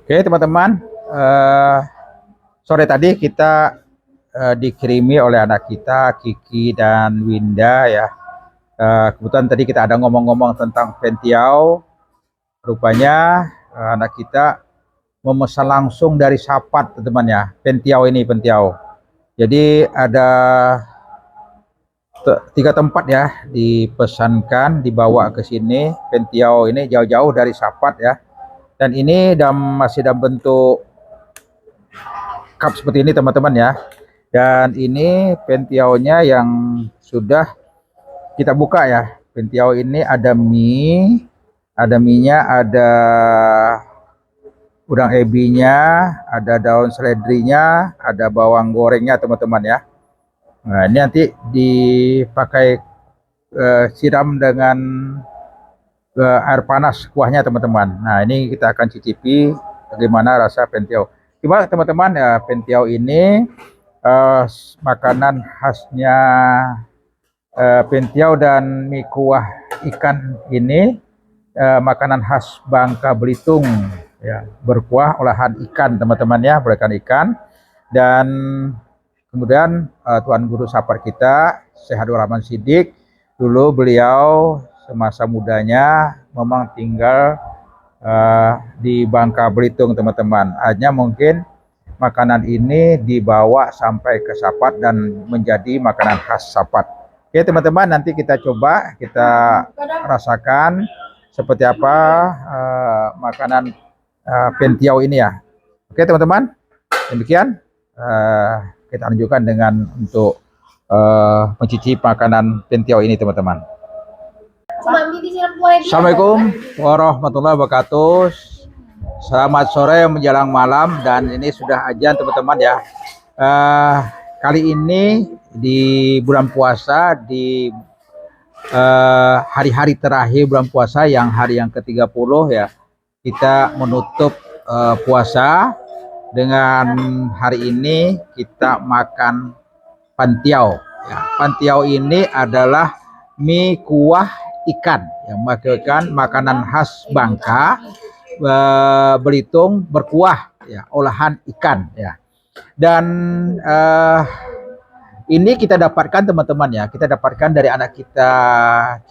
Oke teman-teman, sore tadi kita dikirimi oleh anak kita Kiki dan Winda ya. Kebetulan tadi kita ada ngomong-ngomong tentang pentiau. Rupanya anak kita memesan langsung dari Sapat teman-teman ya. Pentiau ini pentiau. Jadi ada tiga tempat ya dipesankan dibawa ke sini. Pentiau ini jauh-jauh dari Sapat ya. Dan ini masih dalam bentuk cup seperti ini teman-teman ya. Dan ini pentiaunya yang sudah kita buka ya. Pentiau ini ada mie, ada minyak, ada udang ebinya, ada daun seledrinya, ada bawang gorengnya teman-teman ya. Nah ini nanti dipakai siram dengan air panas kuahnya teman-teman. Nah ini kita akan cicipi bagaimana rasa pentiau. Coba teman-teman ya, pentiau ini makanan khasnya pentiau dan mie kuah ikan ini makanan khas Bangka Belitung ya, berkuah olahan ikan teman-teman ya, berkuah ikan. Dan kemudian Tuan Guru Sapar kita Syekh Abdul Rahman Siddiq, dulu beliau semasa mudanya memang tinggal di Bangka Belitung teman-teman. Hanya mungkin makanan ini dibawa sampai ke Sapat dan menjadi makanan khas Sapat. Oke teman-teman, nanti kita coba, kita rasakan seperti apa makanan pentiau ini ya. Oke teman-teman, demikian kita tunjukkan dengan untuk mencicipi makanan pentiau ini teman-teman. Assalamualaikum warahmatullahi wabarakatuh. Selamat sore menjelang malam, dan ini sudah azan teman-teman ya. Kali ini di bulan puasa, di hari-hari terakhir bulan puasa, yang hari yang ke-30 ya, kita menutup puasa dengan hari ini kita makan pantiau ya. Pantiau ini adalah mie kuah ikan yang merupakan makanan khas Bangka Belitung, berkuah ya, olahan ikan ya. Dan ini kita dapatkan teman-teman ya, kita dapatkan dari anak kita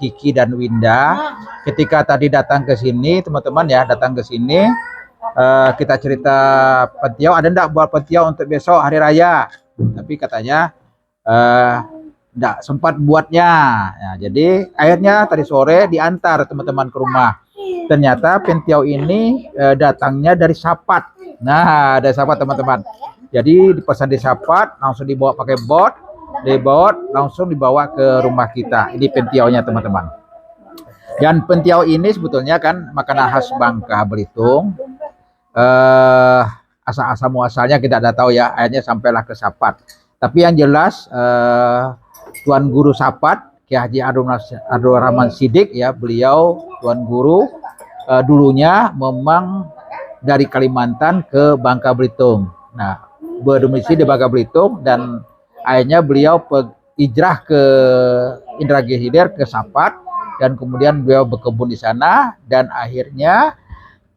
Kiki dan Winda ketika tadi datang ke sini teman-teman ya, datang ke sini kita cerita pentiau, ada enggak buat pentiau untuk besok hari raya, tapi katanya enggak sempat buatnya ya. Jadi akhirnya tadi sore diantar teman-teman ke rumah. Ternyata pentiau ini datangnya dari Sapat. Nah, dari Sapat teman-teman. Jadi dipesan di Sapat, langsung dibawa pakai bot, langsung dibawa ke rumah kita. Ini pentiaunya teman-teman. Dan pentiau ini sebetulnya kan makanan khas Bangka Belitung. Asal-asal muasalnya kita tidak tahu ya, akhirnya sampailah ke Sapat. Tapi yang jelas Tuan Guru Sapat Kiai Haji Abdul Rahman Siddiq ya, beliau Tuan Guru dulunya memang dari Kalimantan ke Bangka Belitung. Nah, berdomisili di Bangka Belitung, dan akhirnya beliau hijrah ke Indragiri Hilir, ke Sapat, dan kemudian beliau berkebun di sana, dan akhirnya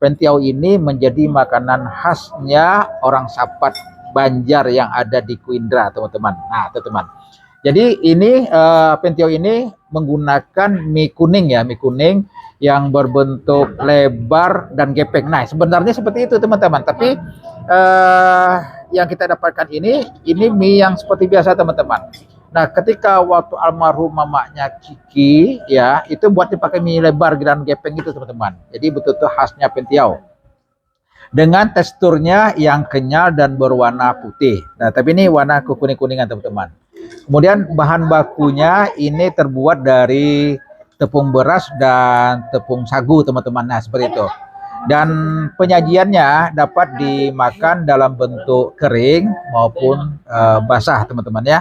pentiau ini menjadi makanan khasnya orang Sapat Banjar yang ada di Kuindra teman-teman. Nah teman-teman, jadi ini pentiau ini menggunakan mie kuning ya, mie kuning yang berbentuk lebar dan gepeng. Nah sebenarnya seperti itu teman-teman, tapi yang kita dapatkan ini mie yang seperti biasa teman-teman. Nah ketika waktu almarhum mamanya Kiki ya, itu buat dipakai mie lebar dan gepeng itu teman-teman. Jadi betul-betul khasnya pentiau dengan teksturnya yang kenyal dan berwarna putih. Nah tapi ini warna kuning-kuningan teman-teman. Kemudian bahan bakunya ini terbuat dari tepung beras dan tepung sagu teman-teman. Nah seperti itu. Dan penyajiannya dapat dimakan dalam bentuk kering maupun basah teman-teman ya.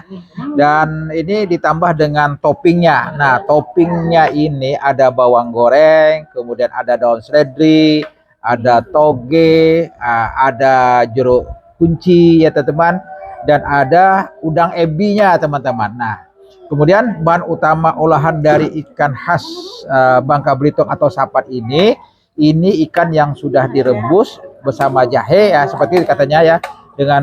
Dan ini ditambah dengan toppingnya. Nah toppingnya ini ada bawang goreng, kemudian ada daun seledri, ada toge, ada jeruk kunci ya teman-teman, dan ada udang ebinya teman-teman. Nah kemudian bahan utama olahan dari ikan khas Bangka Belitung atau Sapat ini ikan yang sudah direbus bersama jahe ya, seperti katanya ya, dengan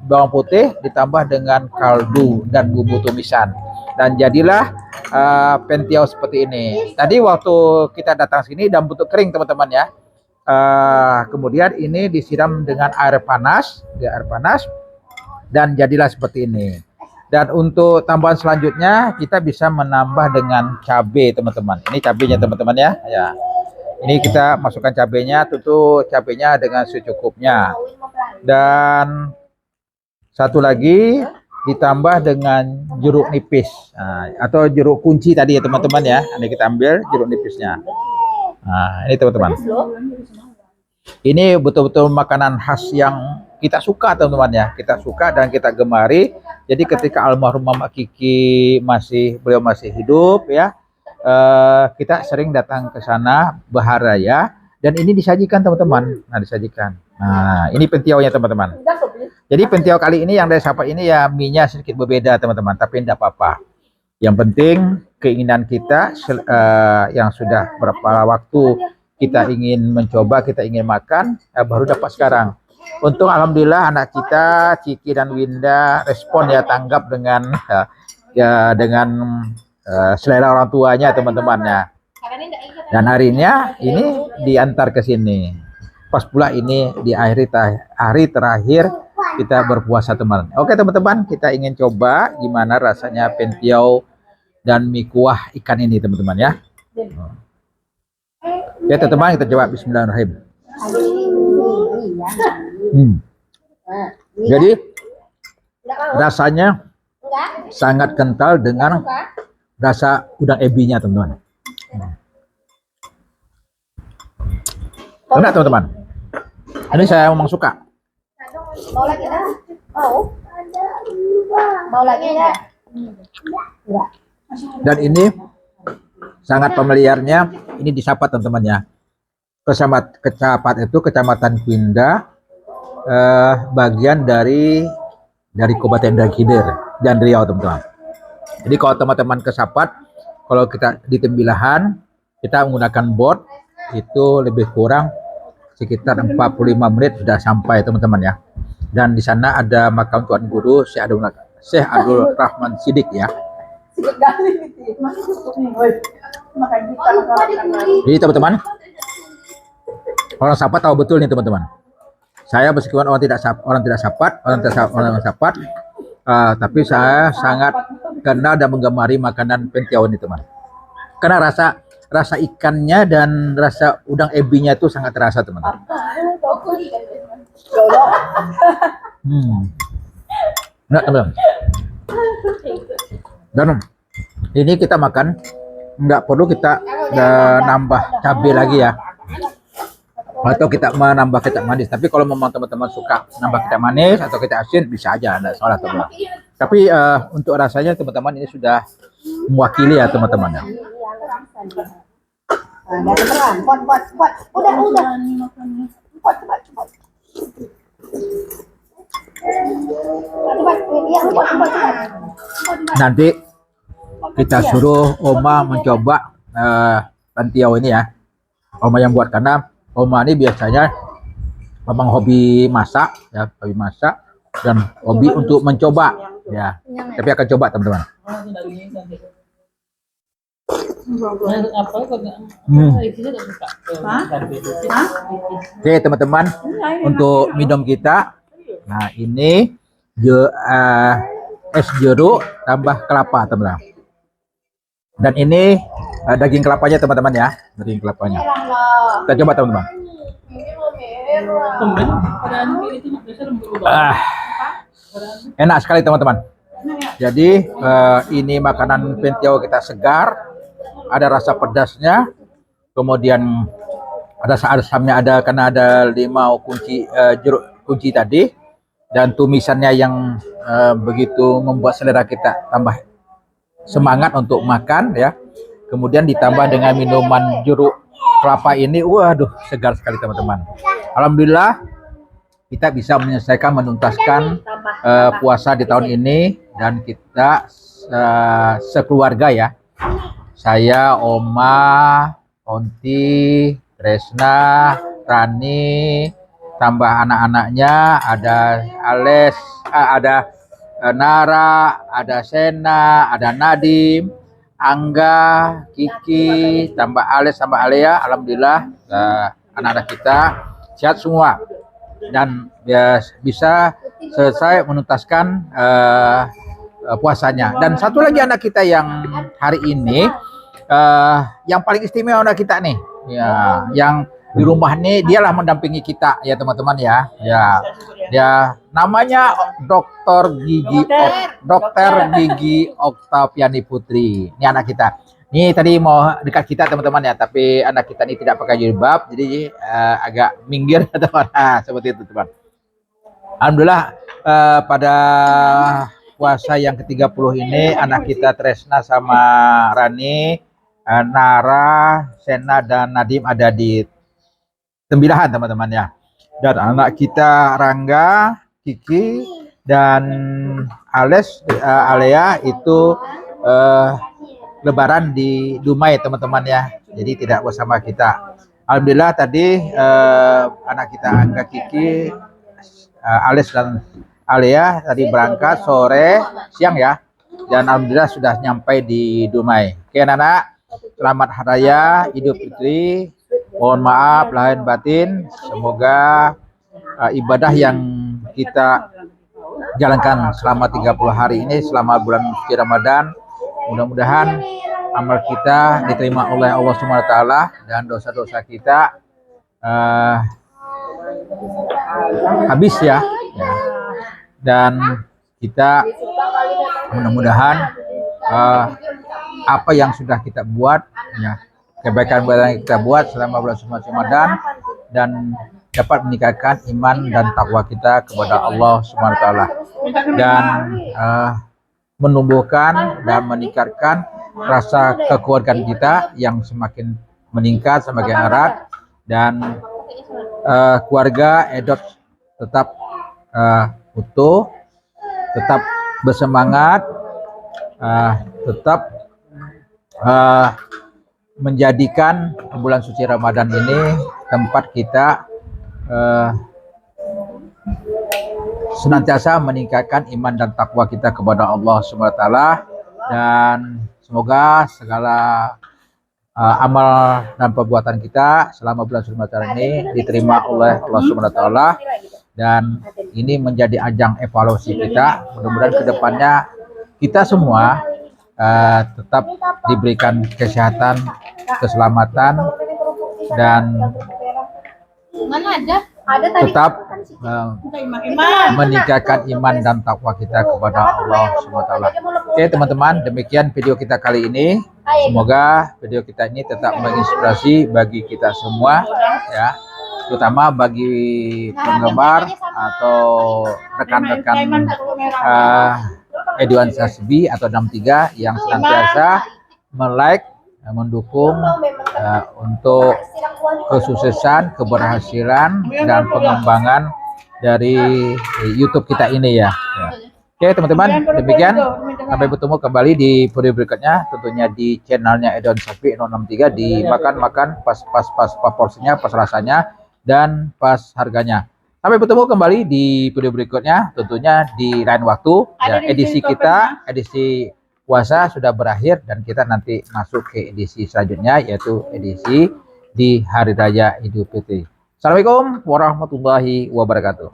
bawang putih ditambah dengan kaldu dan bumbu tumisan, dan jadilah pentiau seperti ini. Tadi waktu kita datang sini dan bentuk kering teman-teman ya. Kemudian ini disiram dengan air panas, dan jadilah seperti ini. Dan untuk tambahan selanjutnya kita bisa menambah dengan cabai teman-teman. Ini cabenya teman-teman ya. Ya. Ini kita masukkan cabenya, tentu cabenya dengan secukupnya. Dan satu lagi ditambah dengan jeruk nipis, atau jeruk kunci tadi ya teman-teman ya. Ini kita ambil jeruk nipisnya. Nah, ini teman-teman. Ini betul-betul makanan khas yang kita suka teman-teman ya. Kita suka dan kita gemari. Jadi ketika almarhum Mama Kiki beliau masih hidup ya, kita sering datang ke sana berharaya, dan ini disajikan teman-teman. Nah, disajikan. Nah, ini pentiaunya teman-teman. Jadi pentiau kali ini yang dari Sapa ini ya, mie-nya sedikit berbeda teman-teman, tapi tidak apa-apa. Yang penting keinginan kita yang sudah berapa waktu kita ingin mencoba, kita ingin makan, baru dapat sekarang. Untung alhamdulillah anak kita Ciki dan Winda respon ya, tanggap dengan selera orang tuanya teman-teman ya. Dan harinya ini diantar ke sini. Pas pula ini di hari terakhir kita berpuasa teman. Oke teman-teman, kita ingin coba gimana rasanya pentiau dan mie kuah ikan ini teman-teman ya. Ya teman-teman, kita coba. Bismillahirrahmanirrahim. Jadi rasanya sangat kental dengan rasa udang ebinya teman-teman. Enak teman-teman. Ini saya memang suka. Mau lagi dah? Mau lagi ya? Dan ini sangat familiarnya, ini di Sapa teman-teman ya. Kecamatan Kuinda, bagian dari Kabupaten Dakidir dan Riau teman-teman. Jadi kalau teman-teman ke Sapat, kalau kita di Tembilahan, kita menggunakan bot itu lebih kurang sekitar 45 menit sudah sampai teman-teman ya. Dan di sana ada makam Tuan Guru Syekh Abdul Rahman Siddiq ya. Jadi teman-teman, orang Sapat tahu betul nih teman-teman. Saya meskipun orang tidak Sapat, tapi saya sangat kenal dan menggemari makanan pentiau ini teman. Karena rasa ikannya dan rasa udang ebinya itu sangat terasa teman-teman. Nah teman-teman. Dan ini kita makan nggak perlu kita nambah cabai lagi ya, atau kita menambah kecap manis. Tapi kalau memang teman-teman suka nambah kecap manis atau kecap asin, bisa aja, ada salah teman. Tapi untuk rasanya teman-teman ini sudah mewakili ya teman-teman ya. Nanti kita suruh Oma mencoba pentiau ini ya. Oma yang buat, karena Oma ini biasanya memang hobi masak ya, dan hobi untuk mencoba ya. Tapi akan coba teman-teman. Oke teman-teman, untuk minum kita, nah ini es jeruk tambah kelapa teman-teman. Dan ini daging kelapanya teman-teman ya, daging kelapanya. Kita coba teman-teman. Enak sekali teman-teman. Jadi ini makanan pentiau kita segar, ada rasa pedasnya, kemudian ada asamnya, ada karena ada 5 kunci jeruk kunci tadi, dan tumisannya yang begitu membuat selera kita tambah semangat untuk makan ya. Kemudian ditambah dengan minuman jeruk kelapa ini, waduh segar sekali teman-teman. Alhamdulillah kita bisa menyelesaikan, menuntaskan puasa di tahun ini, dan kita sekeluarga ya. Saya, Oma, Onti, Tresna, Rani, tambah anak-anaknya ada Ales, ada Nara, ada Sena, ada Nadim, Angga, Kiki, tambah Ales sama Alea. Alhamdulillah anak-anak kita sehat semua dan ya, bisa selesai menuntaskan puasanya. Dan satu lagi anak kita yang hari ini yang paling istimewa anak kita nih, ya, yang di rumah nih dialah mendampingi kita ya teman-teman ya. Ya, namanya Dokter Gigi Oktaviani Putri. Ini anak kita. Ini tadi mau dekat kita teman-teman ya, tapi anak kita ini tidak pakai jilbab, jadi agak minggir teman. Nah, seperti itu teman. Alhamdulillah pada puasa yang ke-30 ini anak kita Tresna sama Rani, Nara, Sena dan Nadim ada di Tembilahan teman-teman ya. Dan anak kita Rangga, Kiki dan Alea itu lebaran di Dumai teman-teman ya. Jadi tidak bersama kita. Alhamdulillah tadi anak kita Angga, Kiki, Ales dan Alea tadi berangkat siang ya. Dan alhamdulillah sudah nyampe di Dumai. Oke anak-anak, selamat Hari Raya Idul Fitri. Mohon maaf lahir batin. Semoga ibadah yang kita jalankan selama 30 hari ini selama bulan suci Ramadan, mudah-mudahan amal kita diterima oleh Allah SWT dan dosa-dosa kita habis ya. Dan kita mudah-mudahan apa yang sudah kita buat ya, kebaikan yang kita buat selama bulan suci Ramadan dan dapat meningkatkan iman dan takwa kita kepada Allah SWT dan menumbuhkan dan meningkatkan rasa kekeluargaan kita yang semakin meningkat, semakin erat, dan keluarga Edot tetap utuh, tetap bersemangat, tetap menjadikan bulan suci Ramadan ini tempat kita senantiasa meningkatkan iman dan takwa kita kepada Allah SWT, dan semoga segala amal dan perbuatan kita selama bulan suci Ramadan ini diterima oleh Allah SWT, dan ini menjadi ajang evaluasi kita. Mudah-mudahan kedepannya kita semua tetap diberikan kesehatan, keselamatan, dan tetap meningkatkan iman dan takwa kita kepada Allah SWT. Oke teman-teman, demikian video kita kali ini. Semoga video kita ini tetap menginspirasi bagi kita semua ya, terutama bagi penggemar atau rekan-rekan Edwan Sasbi atau 63 yang senantiasa like, mendukung untuk kesuksesan, keberhasilan, dan pengembangan dari YouTube kita ini ya. Oke teman-teman, demikian. Sampai bertemu kembali di video berikutnya, tentunya di channelnya Edwan Sasbi 063, dimakan pas porsinya, pas rasanya, dan pas harganya. Sampai bertemu kembali di video berikutnya, tentunya di lain waktu. Ya, edisi kita, edisi puasa sudah berakhir dan kita nanti masuk ke edisi selanjutnya, yaitu edisi di Hari Raya Idul Fitri. Assalamualaikum warahmatullahi wabarakatuh.